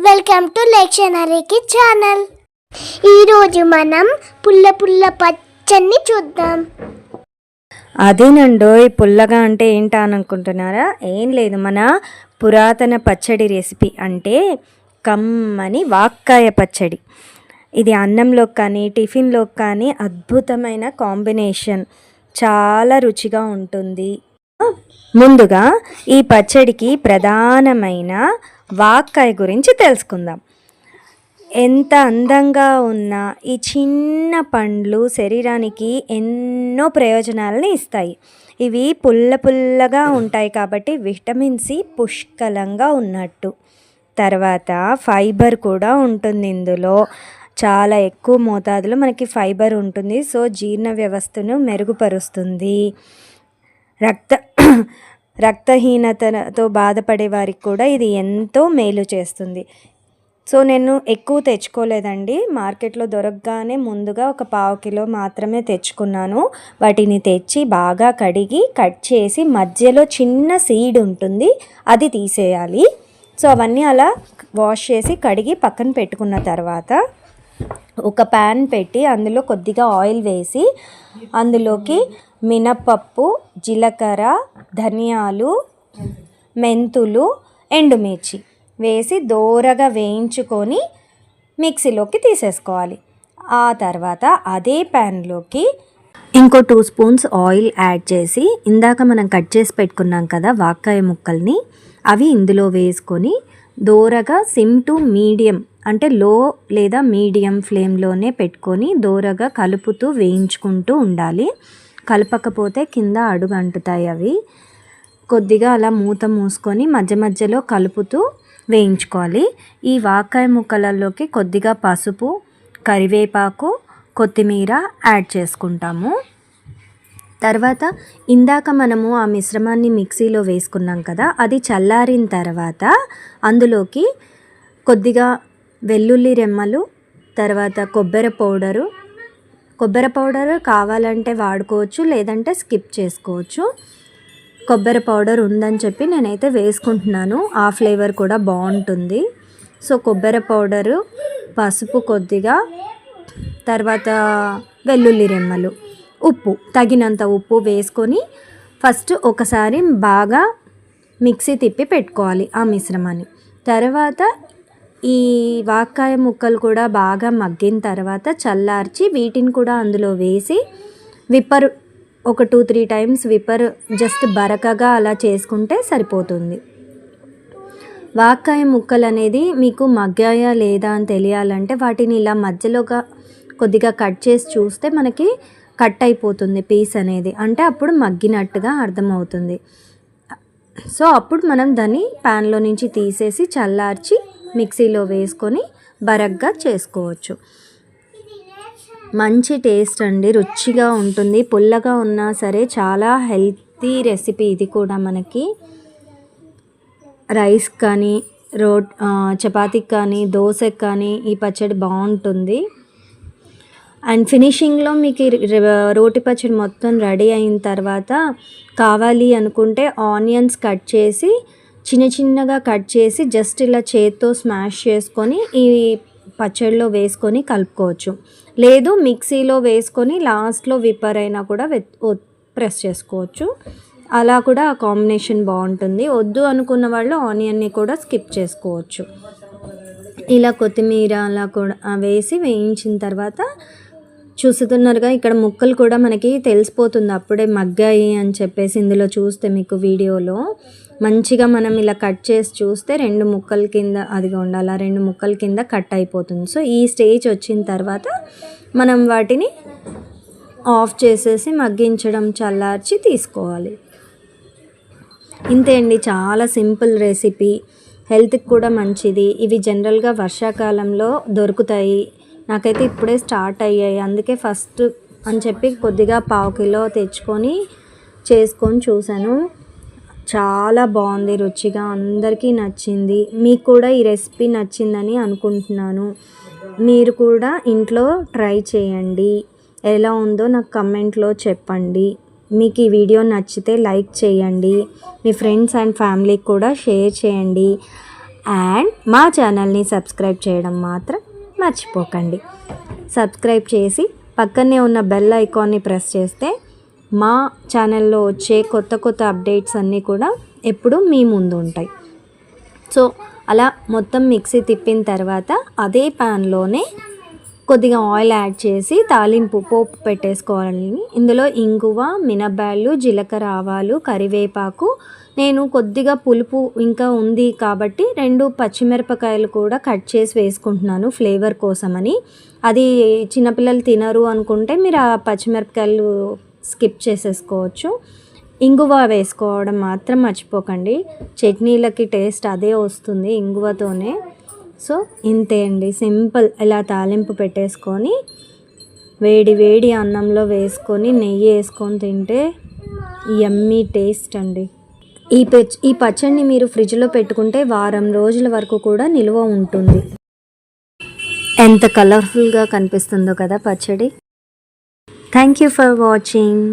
Welcome to లేక్షనరీకి channel. ఈరోజు మనం పుల్ల పచ్చడిని చూద్దాం. అదేనండోయ్, పుల్లగా అంటే ఏంటా అని అనుకుంటున్నారా? ఏం లేదు, మన పురాతన పచ్చడి రెసిపీ అంటే కమ్మని వాక్కాయ పచ్చడి. ఇది అన్నంలోకి కానీ టిఫిన్లోకి కానీ అద్భుతమైన కాంబినేషన్, చాలా రుచిగా ఉంటుంది. ముందుగా ఈ పచ్చడికి ప్రధానమైన వాక్కాయ గురించి తెలుసుకుందాం. ఎంత అందంగా ఉన్న ఈ చిన్న పండ్లు శరీరానికి ఎన్నో ప్రయోజనాలను ఇస్తాయి. ఇవి పుల్లగా ఉంటాయి కాబట్టి విటమిన్ సి పుష్కలంగా ఉన్నట్టు. తర్వాత ఫైబర్ కూడా ఉంటుంది. ఇందులో చాలా ఎక్కువ మోతాదులో మనకి ఫైబర్ ఉంటుంది. సో జీర్ణ వ్యవస్థను మెరుగుపరుస్తుంది. రక్తహీనతతో బాధపడే వారికి కూడా ఇది ఎంతో మేలు చేస్తుంది. సో నేను ఎక్కువ తెచ్చుకోలేదండి, మార్కెట్లో దొరకగానే ముందుగా ఒక 1/2 కిలో మాత్రమే తెచ్చుకున్నాను. వాటిని తెచ్చి బాగా కడిగి కట్ చేసి మధ్యలో చిన్న సీడ్ ఉంటుంది, అది తీసేయాలి. సో అవన్నీ అలా వాష్ చేసి కడిగి పక్కన పెట్టుకున్న తర్వాత ఒక ప్యాన్ పెట్టి అందులో కొద్దిగా ఆయిల్ వేసి అందులోకి మినపప్పు, జీలకర్ర, ధనియాలు, మెంతులు, ఎండుమిర్చి వేసి దోరగా వేయించుకొని మిక్సీలోకి తీసేసుకోవాలి. ఆ తర్వాత అదే ప్యాన్లోకి ఇంకో 2 స్పూన్స్ ఆయిల్ యాడ్ చేసి ఇందాక మనం కట్ చేసి పెట్టుకున్నాం కదా వాక్కాయ ముక్కల్ని, అవి ఇందులో వేసుకొని దోరగా సిమ్ టు మీడియం అంటే లో లేదా మీడియం ఫ్లేమ్లోనే పెట్టుకొని దోరగా కలుపుతూ వేయించుకుంటూ ఉండాలి. కలపకపోతే కింద అడుగు అంటుతాయి. అవి కొద్దిగా అలా మూత మూసుకొని మధ్య మధ్యలో కలుపుతూ వేయించుకోవాలి. ఈ వాక్కాయ ముక్కలలోకి కొద్దిగా పసుపు, కరివేపాకు, కొత్తిమీర యాడ్ చేసుకుంటాము. తర్వాత ఇందాక మనము ఆ మిశ్రమాన్ని మిక్సీలో వేసుకున్నాం కదా, అది చల్లారిన తర్వాత అందులోకి కొద్దిగా వెల్లుల్లి రెమ్మలు, తర్వాత కొబ్బరి పౌడరు కావాలంటే వాడుకోవచ్చు, లేదంటే స్కిప్ చేసుకోవచ్చు. కొబ్బరి పౌడర్ ఉందని చెప్పి నేనైతే వేసుకుంటున్నాను, ఆ ఫ్లేవర్ కూడా బాగుంటుంది. సో కొబ్బరి పౌడరు, పసుపు కొద్దిగా, తర్వాత వెల్లుల్లి రెమ్మలు, ఉప్పు తగినంత ఉప్పు వేసుకొని ఫస్ట్ ఒకసారి బాగా మిక్సీ తిప్పి పెట్టుకోవాలి ఆ మిశ్రమాన్ని. తర్వాత ఈ వాక్కాయ ముక్కలు కూడా బాగా మగ్గిన తర్వాత చల్లార్చి వీటిని కూడా అందులో వేసి విప్పర్ ఒక 2-3 టైమ్స్ విప్పర్ జస్ట్ బరకగా అలా చేసుకుంటే సరిపోతుంది. వాక్కాయ ముక్కలు అనేది మీకు మగ్గాయా లేదా అని తెలియాలంటే వాటిని ఇలా మధ్యలోగా కొద్దిగా కట్ చేసి చూస్తే మనకి కట్ అయిపోతుంది పీస్ అనేది, అంటే అప్పుడు మగ్గినట్టుగా అర్థమవుతుంది. సో అప్పుడు మనం దాన్ని ప్యాన్లో నుంచి తీసేసి చల్లార్చి మిక్సీలో వేసుకొని బరగ్గా చేసుకోవచ్చు. మంచి టేస్ట్ అండి, రుచిగా ఉంటుంది. పుల్లగా ఉన్నా సరే చాలా హెల్తీ రెసిపీ ఇది కూడా. మనకి రైస్ కానీ చపాతీకి కానీ దోశకి కానీ ఈ పచ్చడి బాగుంటుంది. అండ్ ఫినిషింగ్లో మీకు రోటి పచ్చడి మొత్తం రెడీ అయిన తర్వాత కావాలి అనుకుంటే ఆనియన్స్ కట్ చేసి చిన్నగా కట్ చేసి జస్ట్ ఇలా చేత్తో స్మాష్ చేసుకొని ఈ పచ్చడిలో వేసుకొని కలుపుకోవచ్చు. లేదు మిక్సీలో వేసుకొని లాస్ట్లో విప్పర్ అయినా కూడా ప్రెస్ చేసుకోవచ్చు. అలా కూడా ఆ కాంబినేషన్ బాగుంటుంది. వద్దు అనుకున్న వాళ్ళు ఆనియన్ని కూడా స్కిప్ చేసుకోవచ్చు. ఇలా కొత్తిమీర అలా కూడా వేసి వేయించిన తర్వాత చూస్తున్నారుగా, ఇక్కడ ముక్కలు కూడా మనకి తెలిసిపోతుంది అప్పుడే మగ్గాయి అని చెప్పేసి. ఇందులో చూస్తే మీకు వీడియోలో మంచిగా మనం ఇలా కట్ చేసి చూస్తే 2 ముక్కల కింద అదిగా ఉండాలి, 2 ముక్కల కింద కట్ అయిపోతుంది. సో ఈ స్టేజ్ వచ్చిన తర్వాత మనం వాటిని ఆఫ్ చేసేసి మగ్గించడం, చల్లార్చి తీసుకోవాలి. ఇంతే అండి, చాలా సింపుల్ రెసిపీ, హెల్త్కి కూడా మంచిది. ఇవి జనరల్గా వర్షాకాలంలో దొరుకుతాయి. నాకైతే ఇప్పుడే స్టార్ట్ అయ్యాయి, అందుకే ఫస్ట్ అని చెప్పి కొద్దిగా 1/2 కిలో తెచ్చుకొని చేసుకొని చూశాను. చాలా బాగుంది, రుచిగా, అందరికీ నచ్చింది. మీకు కూడా ఈ రెసిపీ నచ్చిందని అనుకుంటున్నాను. మీరు కూడా ఇంట్లో ట్రై చేయండి, ఎలా ఉందో నాకు కమెంట్లో చెప్పండి. మీకు ఈ వీడియో నచ్చితే లైక్ చేయండి, మీ ఫ్రెండ్స్ అండ్ ఫ్యామిలీకి కూడా షేర్ చేయండి. అండ్ మా ఛానల్ని సబ్స్క్రైబ్ చేయడం మాత్రం మర్చిపోకండి. సబ్స్క్రైబ్ చేసి పక్కనే ఉన్న బెల్ ఐకాన్ని ప్రెస్ చేస్తే మా ఛానల్లో వచ్చే కొత్త కొత్త అప్డేట్స్ అన్నీ కూడా ఎప్పుడూ మీ ముందు ఉంటాయి. సో అలా మొత్తం మిక్సీ తిప్పిన తర్వాత అదే ప్యాన్లోనే కొద్దిగా ఆయిల్ యాడ్ చేసి తాలింపు పోపు పెట్టేసుకోవాలని. ఇందులో ఇంగువ, మినప్పాలు, జీలకర్ర, ఆవాలు, కరివేపాకు, నేను కొద్దిగా పులుపు ఇంకా ఉంది కాబట్టి 2 పచ్చిమిరపకాయలు కూడా కట్ చేసి వేసుకుంటున్నాను ఫ్లేవర్ కోసమని. అది చిన్నపిల్లలు తినరు అనుకుంటే మీరు ఆ పచ్చిమిరపకాయలు స్కిప్ చేసేసుకోవచ్చు. ఇంగువ వేసుకోవడం మాత్రం మర్చిపోకండి, చట్నీలకి టేస్ట్ అదే వస్తుంది ఇంగువతోనే. సో ఇంతే అండి, సింపుల్. ఇలా తాలింపు పెట్టేసుకొని వేడి వేడి అన్నంలో వేసుకొని నెయ్యి వేసుకొని తింటే యమ్మీ టేస్ట్ అండి. ఈ పచ్చడిని మీరు ఫ్రిడ్జ్లో పెట్టుకుంటే వారం రోజుల వరకు కూడా నిల్వ ఉంటుంది. ఎంత కలర్ఫుల్గా కనిపిస్తుందో కదా పచ్చడి. Thank you for watching.